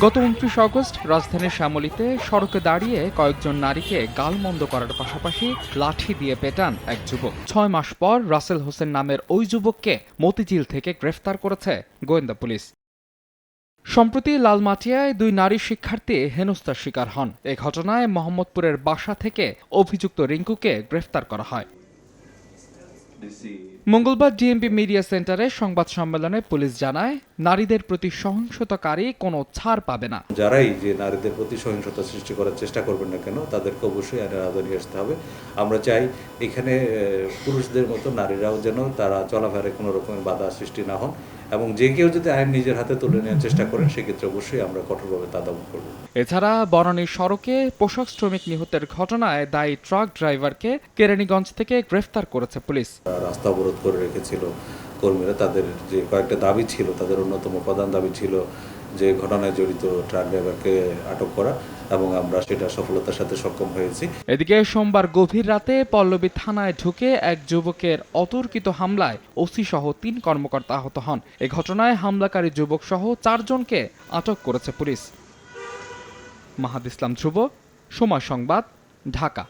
গত 29 আগস্ট রাজধানীর শ্যামলীতে সড়কে দাঁড়িয়ে কয়েকজন নারীকে গালমন্দ করার পাশাপাশি লাঠি দিয়ে পেটান এক যুবক। 6 মাস পর রাসেল হোসেন নামের ওই যুবককে মতিঝিল থেকে গ্রেফতার করেছে গোয়েন্দা পুলিশ। সম্প্রতি লালমাটিয়ায় 2 নারী শিক্ষার্থী হেনস্থার শিকার হন। এ ঘটনায় মোহাম্মদপুরের বাসা থেকে অভিযুক্ত রিঙ্কুকে গ্রেফতার করা হয়। মঙ্গলবার ডিএমপি মিডিয়া সেন্টারে সংবাদ সম্মেলনে পুলিশ জানায়, নারীদের প্রতি সহিংসতাকারী কোনো ছাড় পাবে না। যারাই যে নারীদের প্রতি সহিংসতা সৃষ্টি করার চেষ্টা করবেন না কেন, তাদেরকে অবশ্যই আইনের আওতায় নিয়ে আসতে হবে। আমরা চাই এখানে পুরুষদের মতো নারীরাও যেন তারা চলাফেরায় কোনো রকমের বাধা সৃষ্টি না হন, এবং যে কেউ যদি আইন নিজের হাতে তুলে নেওয়ার চেষ্টা করেন সেক্ষেত্রে অবশ্যই আমরা কঠোরভাবে তা দমন করব। এছাড়া বনানীর সড়কে পোশাক শ্রমিক নিহতের ঘটনায় দায়ী ট্রাক ড্রাইভারকে কেরানীগঞ্জ থেকে গ্রেফতার করেছে পুলিশ। রাস্তা অবরোধ করে রেখেছিল কর্মীরা, তাদের যে কয়েকটা দাবি ছিল, তাদের অন্যতম প্রধান দাবি ছিল যে ঘটনায় জড়িত ট্রাক ড্রাইভারকে আটক করা, এবং আমরা সেটা সফলতার সাথে সক্ষম হয়েছি। এদিকে সোমবার গভীর রাতে পল্লবী থানায় ঢুকে এক যুবকের অতর্কিত হামলায় ওসি সহ 3 কর্মকর্তা আহত হন। এ ঘটনায় হামলাকারী যুবক সহ 4 জনকে আটক করেছে পুলিশ। মাহাদ ইসলাম ধ্রুব, সময় সংবাদ, ঢাকা।